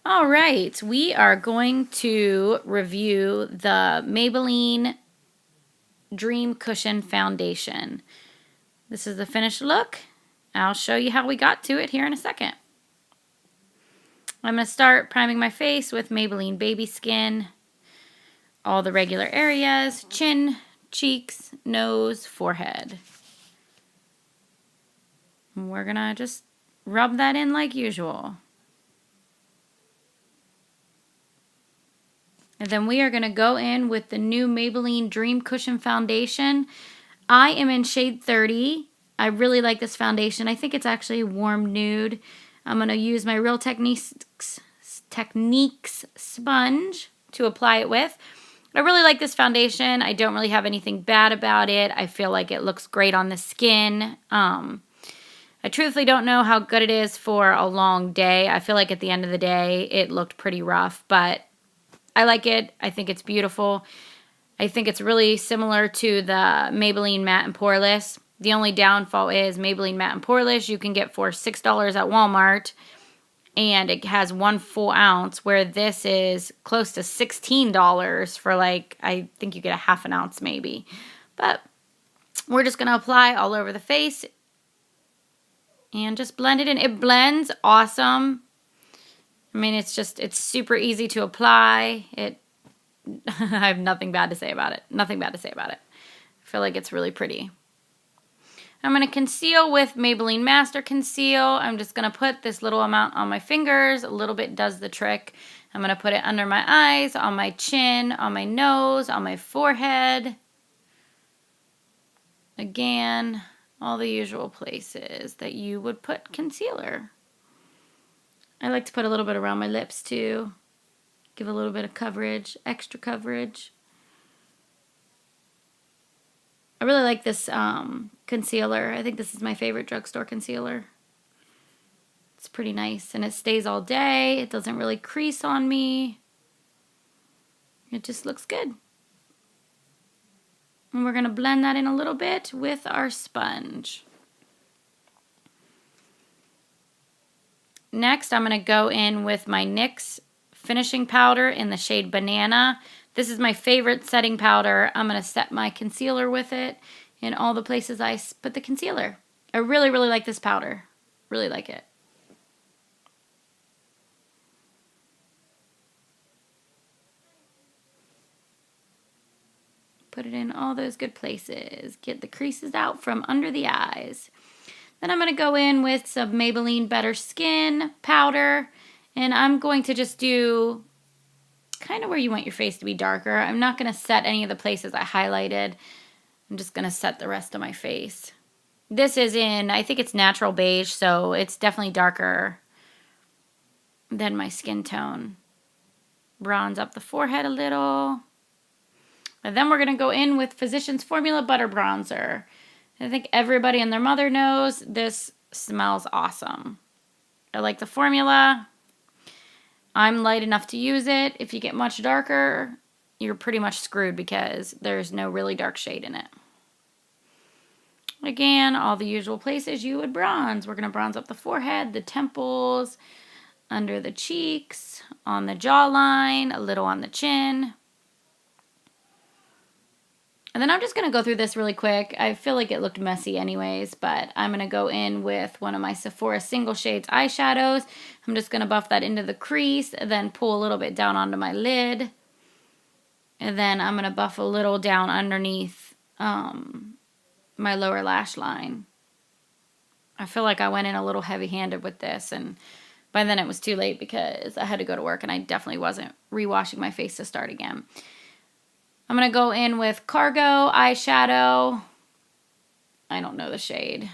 All right, we are going to review the Maybelline Dream Cushion Foundation. This is the finished look. I'll show you how we got to it here in a second. I'm going to start priming my face with Maybelline Baby Skin. All the regular areas: chin, cheeks, nose, forehead. And we're going to just rub that in like usual. And then we are going to go in with the new Maybelline Dream Cushion Foundation. I am in shade 30. I really like this foundation. I think it's actually a warm nude. I'm going to use my Real Techniques sponge to apply it with. I really like this foundation. I don't really have anything bad about it. I feel like it looks great on the skin. I truthfully don't know how good it is for a long day. I feel like at the end of the day, it looked pretty rough, but I like it. I think it's beautiful. I think it's really similar to the Maybelline Matte and Poreless. The only downfall is Maybelline Matte and Poreless you can get for $6 at Walmart, and it has 1 full ounce, where this is close to $16 for, like, I think you get a half an ounce maybe. But we're just going to apply all over the face and just blend it in. It blends awesome. I mean, it's super easy to apply. I have nothing bad to say about it. Nothing bad to say about it. I feel like it's really pretty. I'm going to conceal with Maybelline Master Conceal. I'm just going to put this little amount on my fingers. A little bit does the trick. I'm going to put it under my eyes, on my chin, on my nose, on my forehead. Again, all the usual places that you would put concealer. I like to put a little bit around my lips too. Give a little bit of coverage, extra coverage. I really like this concealer. I think this is my favorite drugstore concealer. It's pretty nice, and it stays all day. It doesn't really crease on me. It just looks good. And we're going to blend that in a little bit with our sponge. Next, I'm going to go in with my NYX finishing powder in the shade Banana. This is my favorite setting powder. I'm going to set my concealer with it in all the places I put the concealer. I really, really like this powder. Really like it. Put it in all those good places. Get the creases out from under the eyes. Then I'm going to go in with some Maybelline Better Skin powder. And I'm going to just do kind of where you want your face to be darker. I'm not going to set any of the places I highlighted. I'm just going to set the rest of my face. This is in, I think it's natural beige, so it's definitely darker than my skin tone. Bronze up the forehead a little. And then we're going to go in with Physicians Formula Butter Bronzer. I think everybody and their mother knows this smells awesome. I like the formula. I'm light enough to use it. If you get much darker, you're pretty much screwed because there's no really dark shade in it. Again, all the usual places you would bronze. We're going to bronze up the forehead, the temples, under the cheeks, on the jawline, a little on the chin. And then I'm just going to go through this really quick. I feel like it looked messy anyways, but I'm going to go in with one of my Sephora Single Shades eyeshadows. I'm just going to buff that into the crease, then pull a little bit down onto my lid. And then I'm going to buff a little down underneath my lower lash line. I feel like I went in a little heavy-handed with this, and by then it was too late because I had to go to work, and I definitely wasn't re-washing my face to start again. I'm going to go in with Cargo eyeshadow. I don't know the shade.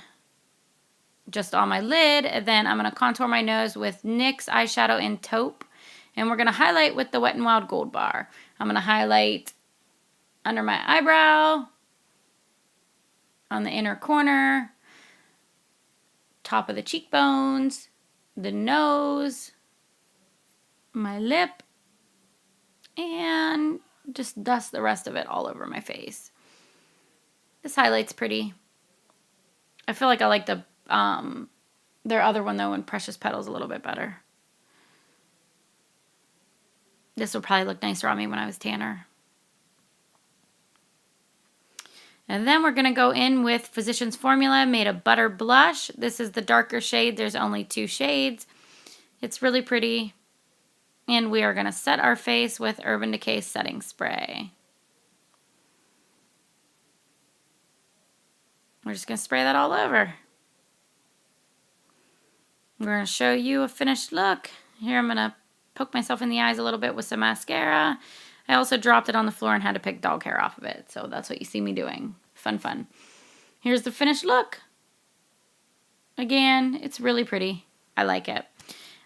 Just on my lid. And then I'm going to contour my nose with NYX eyeshadow in Taupe. And we're going to highlight with the Wet n Wild Gold Bar. I'm going to highlight under my eyebrow, on the inner corner, top of the cheekbones, the nose, my lip, and just dust the rest of it all over my face. This highlight's pretty. I feel like I like their other one though, in Precious Petals, a little bit better. This will probably look nicer on me when I was tanner. And then we're going to go in with Physicians Formula Made of Butter Blush. This is the darker shade. There's only 2 shades. It's really pretty. And we are going to set our face with Urban Decay Setting Spray. We're just going to spray that all over. We're going to show you a finished look. Here I'm going to poke myself in the eyes a little bit with some mascara. I also dropped it on the floor and had to pick dog hair off of it. So that's what you see me doing. Fun, fun. Here's the finished look. Again, it's really pretty. I like it.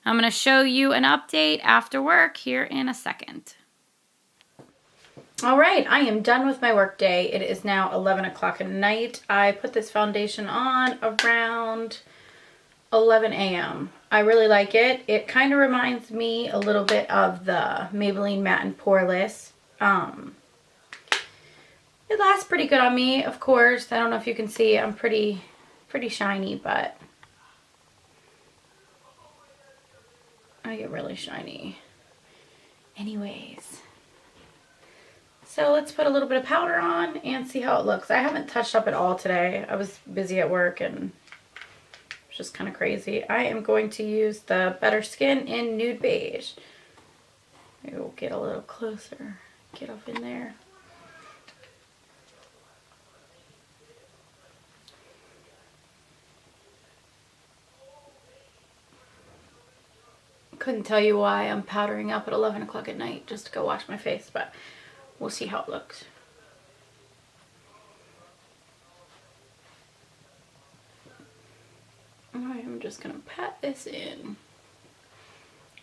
I'm going to show you an update after work here in a second. All right, I am done with my work day. It is now 11 o'clock at night. I put this foundation on around 11 a.m. I really like it. It kind of reminds me a little bit of the Maybelline Matte and Poreless. It lasts pretty good on me, of course. I don't know if you can see, I'm pretty shiny, but I get really shiny. Anyways, so let's put a little bit of powder on and see how it looks. I haven't touched up at all today. I was busy at work and it's just kind of crazy. I am going to use the Better Skin in Nude Beige. Maybe we'll get a little closer. Get up in there. Couldn't tell you why I'm powdering up at 11 o'clock at night just to go wash my face, but we'll see how it looks. Alright, I'm just going to pat this in.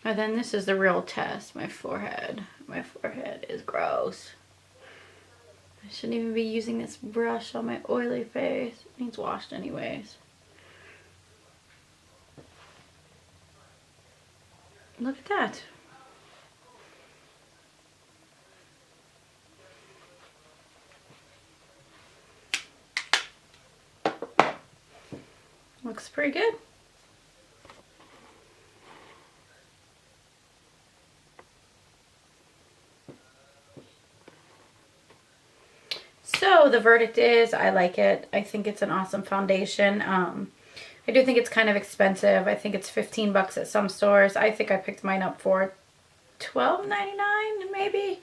And then this is the real test, my forehead. My forehead is gross. I shouldn't even be using this brush on my oily face. It needs washed anyways. Look at that. Looks pretty good. So the verdict is I like it. I think it's an awesome foundation. I do think it's kind of expensive. I think it's 15 bucks at some stores. I think I picked mine up for $12.99 maybe.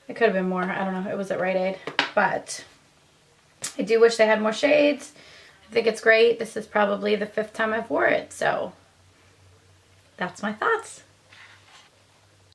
It could have been more. I don't know. It was at Rite Aid. But I do wish they had more shades. I think it's great. This is probably the 5th time I've wore it. So that's my thoughts.